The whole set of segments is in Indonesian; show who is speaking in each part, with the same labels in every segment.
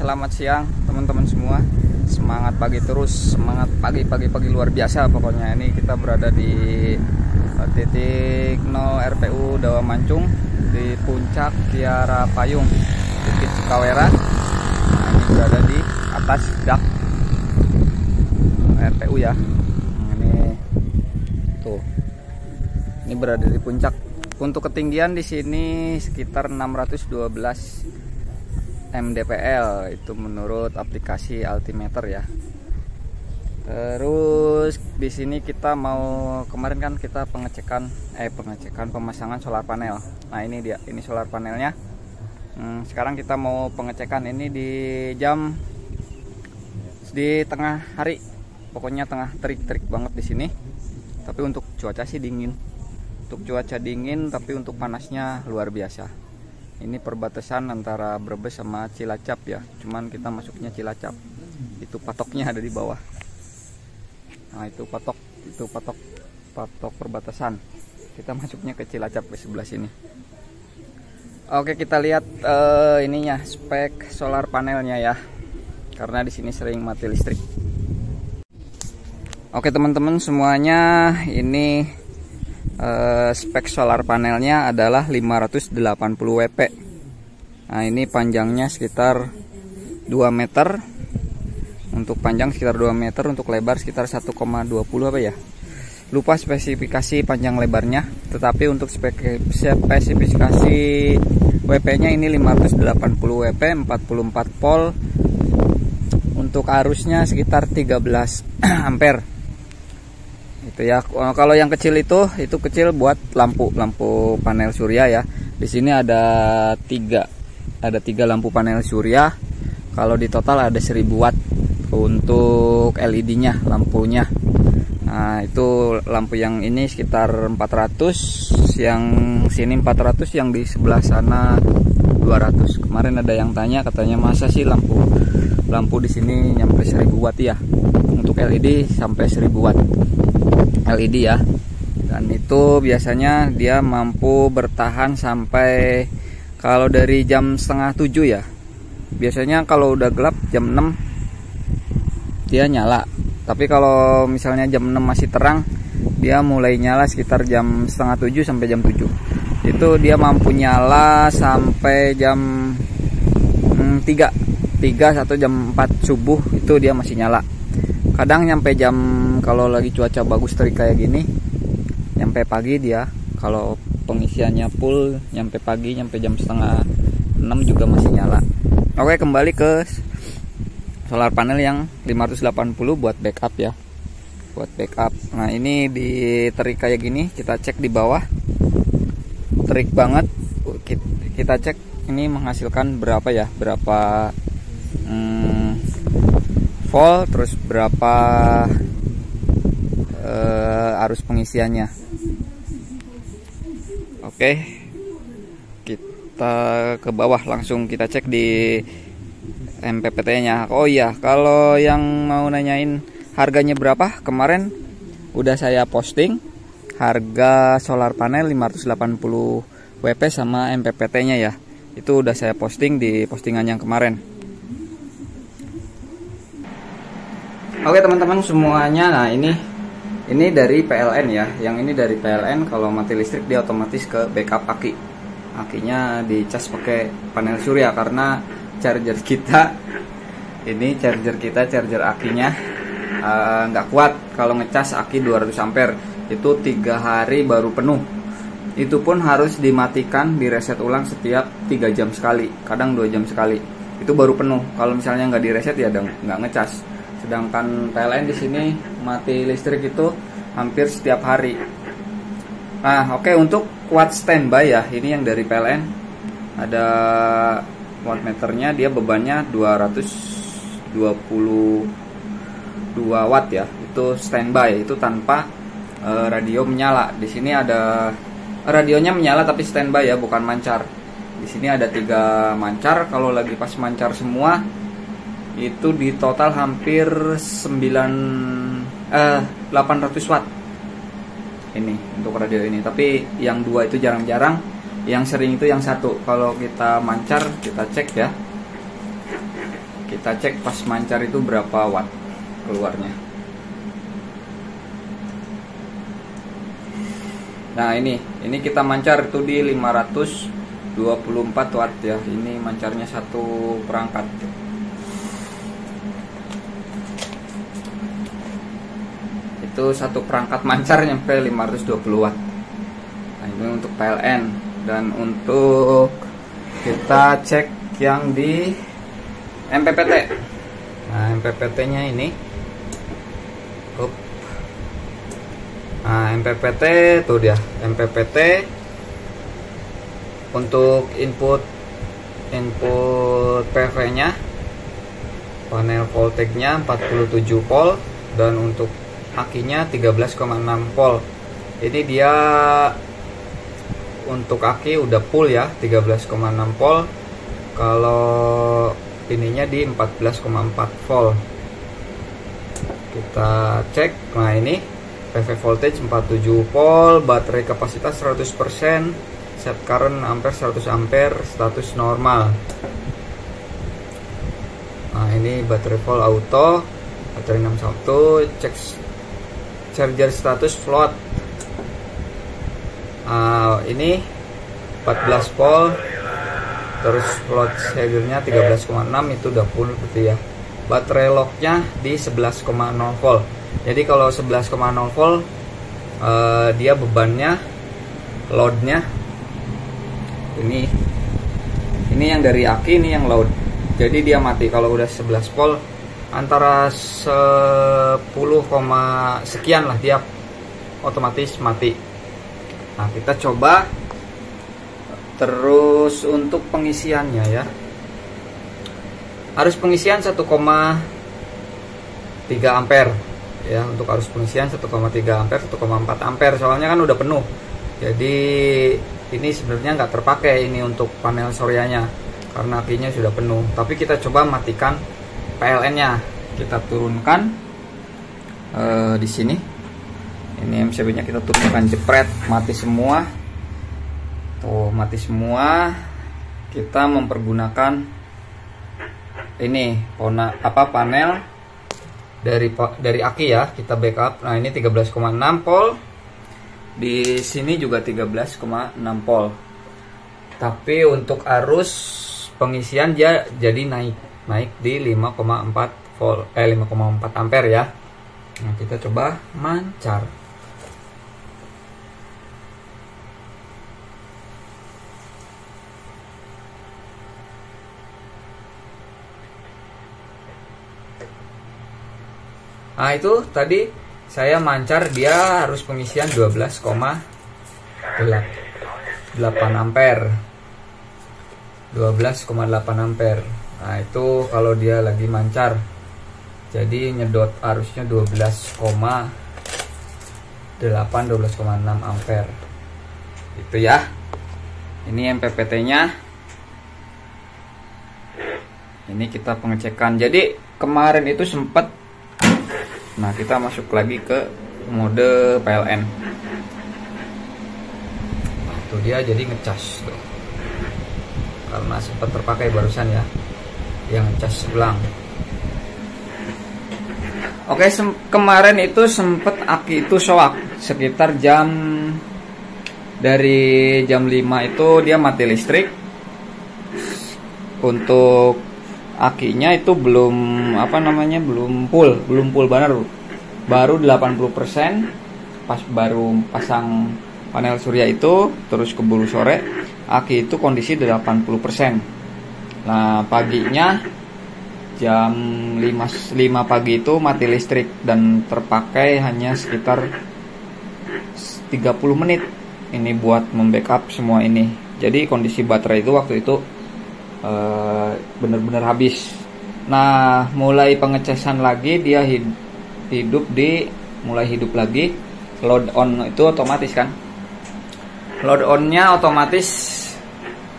Speaker 1: selamat siang teman-teman semua. Semangat pagi terus, semangat pagi luar biasa pokoknya. Ini kita berada di titik 0 RPU Dawa Mancung di puncak Kiara Payung, Bukit Cikawera. Nah, ini berada di atas dak RPU ya. Ini tuh. Ini berada di puncak. Untuk ketinggian di sini sekitar 612 mdpl itu menurut aplikasi altimeter ya. Terus di sini kita mau, kemarin kan kita pengecekan pemasangan solar panel. Nah ini dia, ini solar panelnya. Sekarang kita mau pengecekan ini di tengah hari, pokoknya tengah terik banget di sini. Tapi untuk cuaca sih dingin, tapi untuk panasnya luar biasa. Ini perbatasan antara Brebes sama Cilacap ya, cuman kita masuknya Cilacap. Itu patoknya ada di bawah. Nah itu patok perbatasan. Kita masuknya ke Cilacap ke sebelah sini. Oke, kita lihat ininya, spek solar panelnya ya, karena di sini sering mati listrik. Oke teman-teman semuanya, ini spek solar panelnya adalah 580 WP. Nah ini panjangnya sekitar 2 meter. Untuk panjang sekitar 2 meter, untuk lebar sekitar 1,20 apa ya, lupa spesifikasi panjang lebarnya. Tetapi untuk spesifikasi WP nya ini 580 WP, 44 volt. Untuk arusnya sekitar 13 ampere itu ya. Kalau yang kecil itu kecil buat lampu panel surya ya. Di sini ada tiga lampu panel surya. Kalau di total ada 1000 watt untuk LED-nya, lampunya. Nah itu lampu yang ini sekitar 400, yang sini 400, yang di sebelah sana 200. Kemarin ada yang tanya, katanya masa sih lampu di sini nyampe 1000 watt ya. Untuk LED sampai 1000 watt LED ya. Dan itu biasanya dia mampu bertahan sampai, kalau dari jam 6:30 ya, biasanya kalau udah gelap jam 6 dia nyala. Tapi kalau misalnya jam 6 masih terang, dia mulai nyala sekitar jam 6:30 sampai jam 7. Itu dia mampu nyala sampai jam 3 atau jam 4 subuh, itu dia masih nyala. Kadang nyampe jam, kalau lagi cuaca bagus terik kayak gini, nyampe pagi dia. Kalau pengisiannya full nyampe pagi, nyampe jam 5:30 juga masih nyala. Oke, kembali ke solar panel yang 580 buat backup ya, buat backup. Nah ini di terik kayak gini, kita cek di bawah, terik banget. Kita cek ini menghasilkan berapa ya, berapa volt, terus berapa arus pengisiannya. Oke, kita ke bawah langsung kita cek di MPPT-nya. Oh iya, kalau yang mau nanyain harganya berapa, kemarin udah saya posting harga solar panel 580 WP sama MPPT-nya ya. Itu udah saya posting di postingan yang kemarin. Oke teman-teman semuanya, nah ini dari PLN ya. Yang ini dari PLN, kalau mati listrik dia otomatis ke backup aki. Akinya dicas pakai panel surya, karena charger akinya nggak kuat kalau ngecas aki 200 ampere. Itu 3 hari baru penuh. Itu pun harus dimatikan, direset ulang setiap 3 jam sekali, kadang 2 jam sekali. Itu baru penuh. Kalau misalnya nggak direset ya nggak ngecas. Sedangkan PLN di sini mati listrik itu hampir setiap hari. Nah oke, untuk watt standby ya, ini yang dari PLN ada wattmeternya, dia bebannya 222 watt ya. Itu standby, itu tanpa radio menyala. Di sini ada radionya menyala tapi standby ya, bukan mancar. Di sini ada 3 mancar. Kalau lagi pas mancar semua, itu di total hampir 800 watt ini untuk radio ini. Tapi yang 2 itu jarang-jarang, yang sering itu yang 1. Kalau kita mancar, kita cek ya. Kita cek pas mancar itu berapa watt keluarnya. Nah ini kita mancar itu di 524 watt ya. Ini mancarnya satu perangkat. Itu satu perangkat mancar nyampe 520 watt. Nah ini untuk PLN. Dan untuk kita cek yang di MPPT. Nah MPPT nya ini nah MPPT tuh dia. MPPT untuk input PV nya, panel voltage nya 47 volt, dan untuk akinya 13,6 volt. Ini dia untuk aki udah full ya, 13,6 volt. Kalau ininya di 14,4 volt. Kita cek. Nah ini PV voltage 47 volt, baterai kapasitas 100%, set current ampere 100 ampere, status normal. Nah ini baterai full auto, baterai 61, cek charger status float. Ini 14 volt, terus float chargernya 13,6, itu udah full gitu ya. Baterai locknya di 11,0 volt. Jadi kalau 11,0 volt dia bebannya, loadnya ini yang dari aki, ini yang load. Jadi dia mati kalau udah 11 volt, antara 10, sekian lah dia otomatis mati. Nah kita coba terus untuk pengisiannya ya. Arus pengisian 1,3 ampere ya. Untuk arus pengisian 1,3 ampere, 1,4 ampere, soalnya kan udah penuh. Jadi ini sebenarnya nggak terpakai ini untuk panel suryanya karena akinya sudah penuh. Tapi kita coba matikan PLN nya. Kita turunkan di sini. Ini MCB nya kita turunkan, jepret, mati semua. Tuh mati semua. Kita mempergunakan ini panel dari aki ya, kita backup. Nah ini 13,6 volt, di sini juga 13,6 volt. Tapi untuk arus pengisian dia jadi naik di 5,4 volt, 5,4 ampere ya. Nah kita coba mancar. Nah itu tadi saya mancar, dia harus pengisian 12,8 ampere. 12,8 ampere. Nah itu kalau dia lagi mancar. Jadi nyedot arusnya 12,6 ampere. Itu ya. Ini MPPT nya. Ini kita pengecekan. Jadi kemarin itu sempat. Nah kita masuk lagi ke mode PLN. Nah, itu dia jadi ngecas tuh. Karena sempat terpakai barusan ya, yang ngecas ulang. Oke, kemarin itu sempat aki itu soak sekitar dari jam 5 itu dia mati listrik. Untuk akinya itu belum belum full baru 80%. Pas baru pasang panel surya itu, terus keburu sore aki itu kondisi 80%. Nah paginya jam 5 pagi itu mati listrik dan terpakai hanya sekitar 30 menit ini buat membackup semua ini. Jadi kondisi baterai itu waktu itu benar-benar habis. Nah mulai pengecasan lagi dia mulai hidup lagi. Load on itu otomatis kan, load on nya otomatis.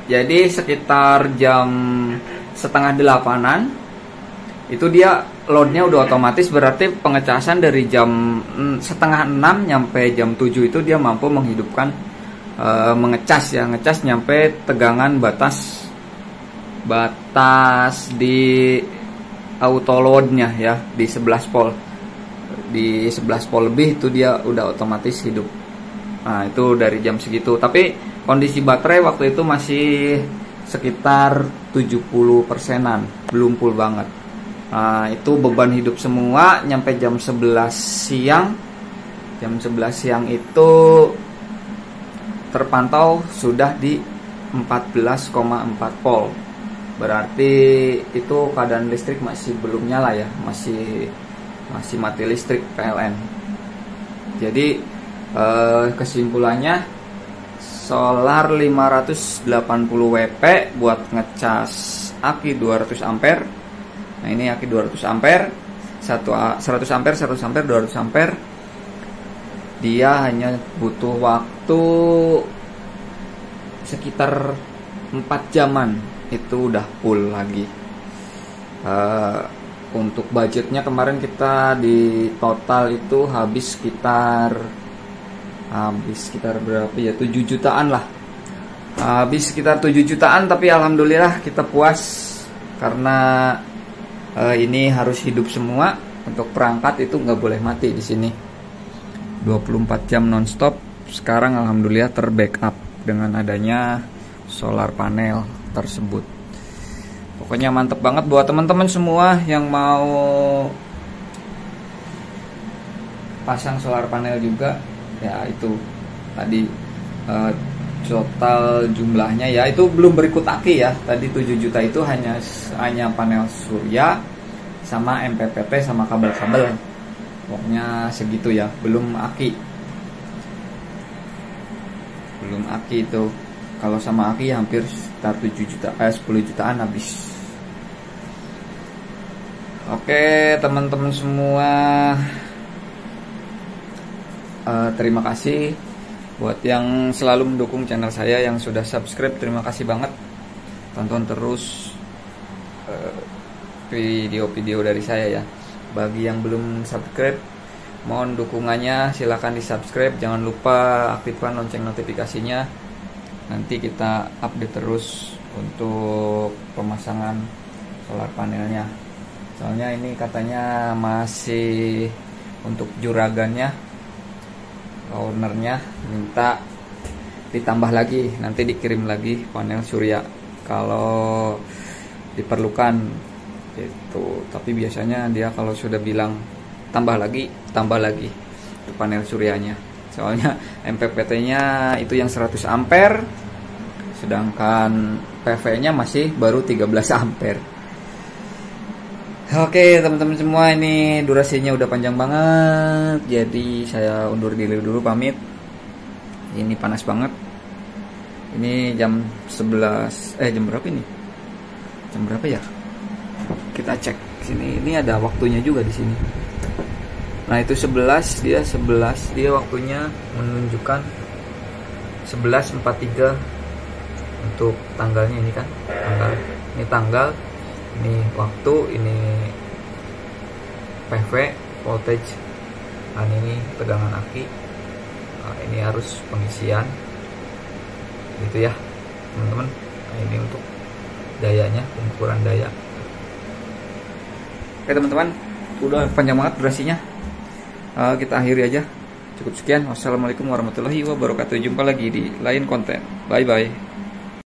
Speaker 1: Jadi sekitar jam 7:30 itu dia loadnya udah otomatis. Berarti pengecasan dari jam 5:30 nyampe jam 7 itu dia mampu menghidupkan, ngecas nyampe tegangan batas di auto loadnya ya di 11 volt. Di 11 volt lebih itu dia udah otomatis hidup. Nah itu dari jam segitu. Tapi kondisi baterai waktu itu masih sekitar 70%-an, belum full banget. Nah itu beban hidup semua nyampe jam 11 siang. Jam 11 siang itu terpantau sudah di 14,4 volt. Berarti itu keadaan listrik masih belum nyala ya, masih mati listrik PLN. Jadi kesimpulannya solar 580 WP buat ngecas aki 200 ampere. Nah ini aki 200 ampere, 100 ampere, 100 ampere, 200 ampere. Dia hanya butuh waktu sekitar 4 jaman itu udah full lagi. Untuk budgetnya kemarin kita di total itu habis sekitar berapa ya, 7 jutaan lah. Habis sekitar 7 jutaan, tapi alhamdulillah kita puas karena ini harus hidup semua. Untuk perangkat itu nggak boleh mati di sini, 24 jam nonstop. Sekarang alhamdulillah terbackup dengan adanya solar panel tersebut. Pokoknya mantep banget buat teman-teman semua yang mau pasang solar panel juga. Ya itu tadi total jumlahnya ya, itu belum berikut aki ya. Tadi 7 juta itu hanya panel surya sama MPPT sama kabel-kabel. Pokoknya segitu ya, belum aki. Belum aki itu. Kalau sama aki hampir sekitar 10 jutaan habis. Oke teman-teman semua, terima kasih buat yang selalu mendukung channel saya, yang sudah subscribe, terima kasih banget. Tonton terus video-video dari saya ya. Bagi yang belum subscribe, mohon dukungannya, silahkan di subscribe. Jangan lupa aktifkan lonceng notifikasinya. Nanti kita update terus untuk pemasangan solar panelnya. Soalnya ini katanya masih untuk juragannya, ownernya minta ditambah lagi, nanti dikirim lagi panel surya kalau diperlukan gitu. Tapi biasanya dia kalau sudah bilang tambah lagi itu panel suryanya. Soalnya MPPT-nya itu yang 100 ampere, sedangkan PV-nya masih baru 13 ampere. Oke teman-teman semua, ini durasinya udah panjang banget, jadi saya undur diri dulu, pamit. Ini panas banget. Ini jam 11, jam berapa ini? Jam berapa ya? Kita cek sini. Ini ada waktunya juga di sini. Nah itu 11, dia waktunya menunjukkan 11.43 untuk tanggalnya. Ini kan tanggal, ini waktu, ini PV voltage, dan ini tegangan aki. Nah, ini harus pengisian gitu ya teman-teman. Nah, ini untuk dayanya, pengukuran daya. Oke teman-teman, udah panjang banget durasinya. Kita akhiri aja, cukup sekian. Wassalamualaikum warahmatullahi wabarakatuh. Jumpa lagi di lain konten. Bye bye.